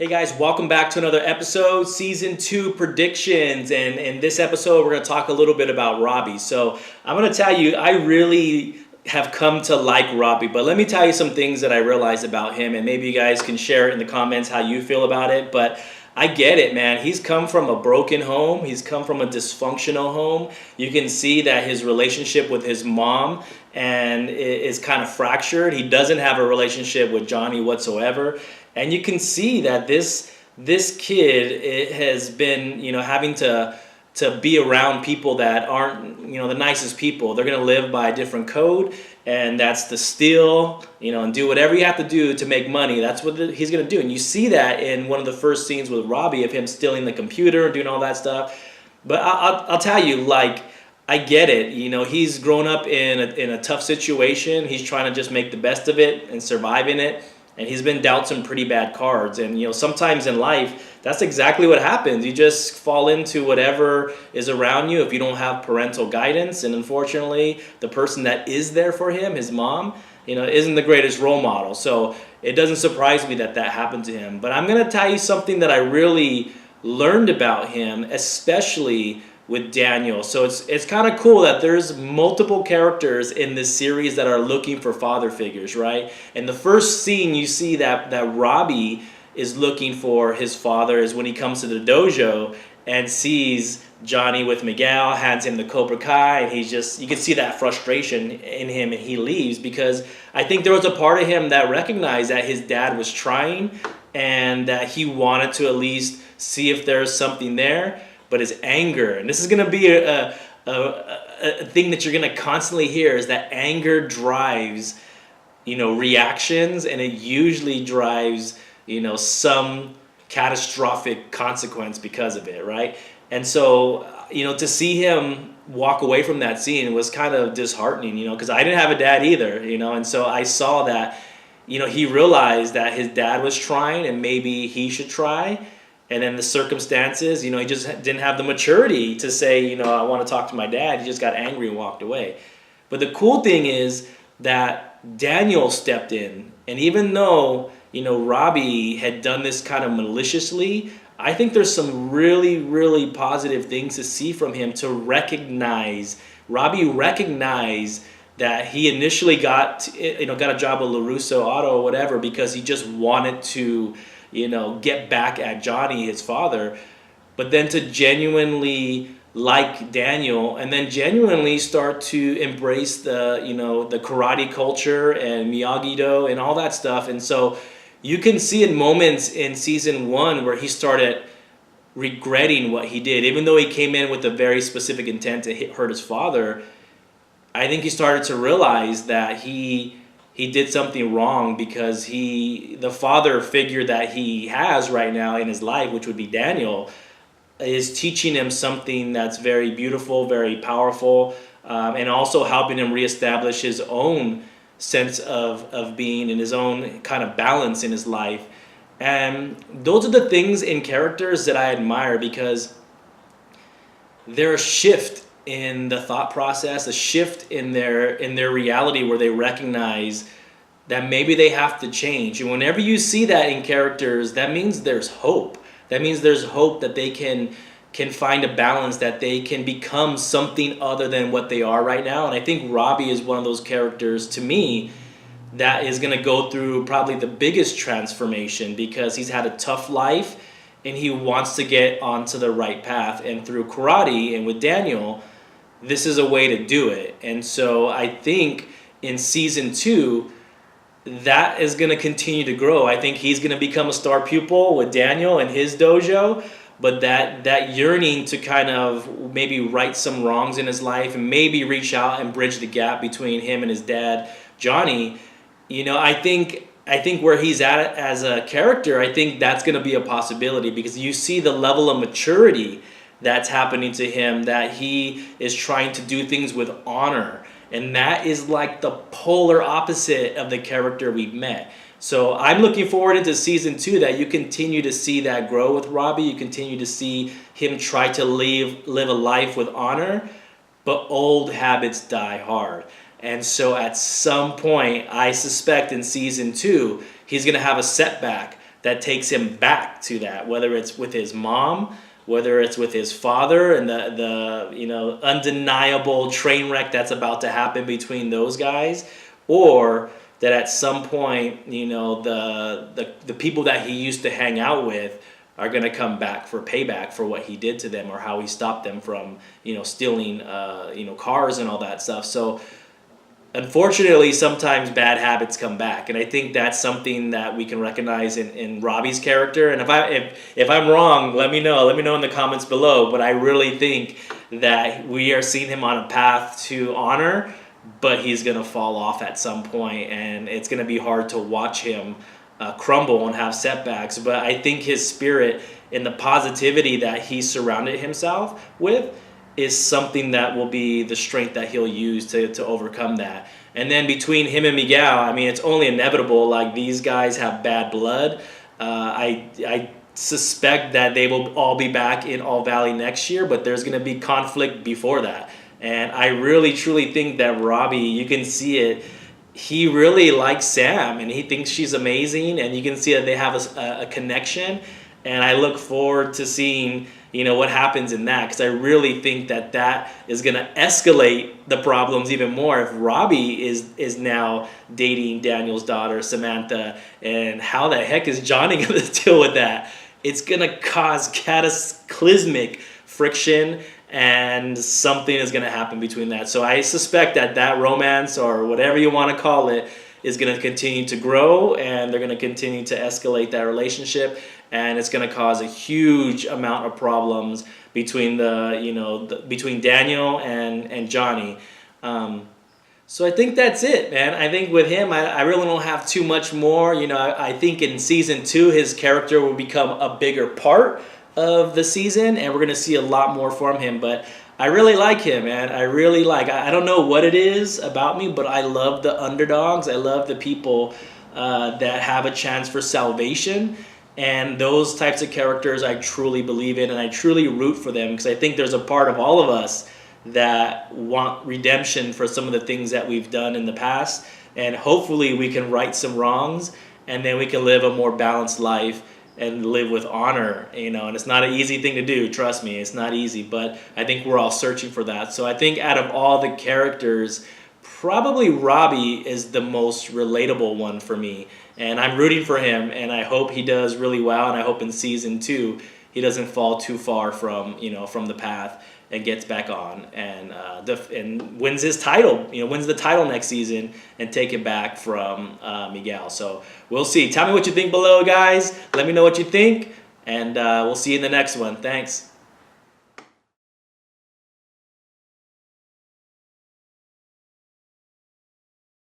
Hey guys, welcome back to another episode, Season 2 predictions. And in this episode, we're going to talk a little bit about Robby. So I'm going to tell you, I really have come to like Robby, but let me tell you some things that I realized about him, and maybe you guys can share it in the comments how you feel about it. But I get it, man. He's come from a broken home. He's come from a dysfunctional home. You can see that his relationship with his mom is kind of fractured. He doesn't have a relationship with Johnny whatsoever. And you can see that this kid has been, having to be around people that aren't, the nicest people. They're gonna live by a different code, and that's to steal, and do whatever you have to do to make money. That's what he's gonna do. And you see that in one of the first scenes with Robby of him stealing the computer and doing all that stuff. But I'll tell you, like, I get it. He's grown up in a tough situation. He's trying to just make the best of it and survive in it. And he's been dealt some pretty bad cards. And, sometimes in life, that's exactly what happens. You just fall into whatever is around you if you don't have parental guidance. And unfortunately, the person that is there for him, his mom, isn't the greatest role model. So it doesn't surprise me that happened to him. But I'm going to tell you something that I really learned about him, especially with Daniel. So it's kind of cool that there's multiple characters in this series that are looking for father figures, right? And the first scene you see that Robby is looking for his father is when he comes to the dojo and sees Johnny with Miguel, hands him the Cobra Kai, and you can see that frustration in him, and he leaves because I think there was a part of him that recognized that his dad was trying and that he wanted to at least see if there's something there. But his anger, and this is going to be a thing that you're going to constantly hear, is that anger drives, reactions, and it usually drives, some catastrophic consequence because of it, right? And so, to see him walk away from that scene was kind of disheartening, because I didn't have a dad either, and so I saw that, he realized that his dad was trying and maybe he should try. And then the circumstances, he just didn't have the maturity to say, I want to talk to my dad. He just got angry and walked away. But the cool thing is that Daniel stepped in. And even though, Robby had done this kind of maliciously, I think there's some really, really positive things to see from him to recognize. Robby recognized that he initially got a job at LaRusso Auto or whatever because he just wanted to get back at Johnny, his father, but then to genuinely like Daniel and then genuinely start to embrace the karate culture and Miyagi-Do and all that stuff. And so you can see in moments in season 1 where he started regretting what he did, even though he came in with a very specific intent to hurt his father. I think he started to realize that he did something wrong because the father figure that he has right now in his life, which would be Daniel, is teaching him something that's very beautiful, very powerful, and also helping him reestablish his own sense of being and his own kind of balance in his life. And those are the things in characters that I admire because they're a shift in the thought process, a shift in their reality where they recognize that maybe they have to change. And whenever you see that in characters, that means there's hope. That means there's hope that they can find a balance, that they can become something other than what they are right now. And I think Robby is one of those characters, to me, that is going to go through probably the biggest transformation because he's had a tough life and he wants to get onto the right path. And through karate and with Daniel, this is a way to do it. And so I think in season 2, that is going to continue to grow. I think he's going to become a star pupil with Daniel and his dojo, but that yearning to kind of maybe right some wrongs in his life and maybe reach out and bridge the gap between him and his dad, Johnny, I think where he's at as a character, I think that's going to be a possibility because you see the level of maturity that's happening to him, that he is trying to do things with honor. And that is like the polar opposite of the character we've met. So I'm looking forward into season 2 that you continue to see that grow with Robby. You continue to see him try to live a life with honor, but old habits die hard. And so at some point, I suspect in season 2, he's going to have a setback that takes him back to that, whether it's with his mom, whether it's with his father, and the undeniable train wreck that's about to happen between those guys, or that at some point, the people that he used to hang out with are going to come back for payback for what he did to them, or how he stopped them from stealing cars and all that stuff. So unfortunately, sometimes bad habits come back, and I think that's something that we can recognize in Robby's character. And if I'm wrong, let me know. Let me know in the comments below. But I really think that we are seeing him on a path to honor, but he's gonna fall off at some point, and it's gonna be hard to watch him crumble and have setbacks. But I think his spirit and the positivity that he surrounded himself with is something that will be the strength that he'll use to overcome that. And then between him and Miguel, I mean, it's only inevitable. Like, these guys have bad blood. I suspect that they will all be back in All Valley next year, but there's going to be conflict before that. And I really, truly think that Robby, you can see it, he really likes Sam, and he thinks she's amazing, and you can see that they have a connection. And I look forward to seeing what happens in that, because I really think that is going to escalate the problems even more if Robby is now dating Daniel's daughter, Samantha, and how the heck is Johnny going to deal with that? It's going to cause cataclysmic friction, and something is going to happen between that. So I suspect that romance, or whatever you want to call it, is going to continue to grow, and they're going to continue to escalate that relationship, and it's going to cause a huge amount of problems between between Daniel and Johnny. So I think that's it, man. I think with him, I really don't have too much more. I think in season 2, his character will become a bigger part of the season, and we're going to see a lot more from him. But I really like him, man. I really I don't know what it is about me, but I love the underdogs. I love the people that have a chance for salvation. And those types of characters I truly believe in, and I truly root for them, because I think there's a part of all of us that want redemption for some of the things that we've done in the past. And hopefully we can right some wrongs, and then we can live a more balanced life and live with honor, and it's not an easy thing to do, trust me, it's not easy, but I think we're all searching for that. So I think out of all the characters, probably Robby is the most relatable one for me, and I'm rooting for him, and I hope he does really well, and I hope in season 2 he doesn't fall too far from the path, and gets back on and wins his title, wins the title next season, and take it back from Miguel. So we'll see. Tell me what you think below, guys. Let me know what you think, and we'll see you in the next one. Thanks.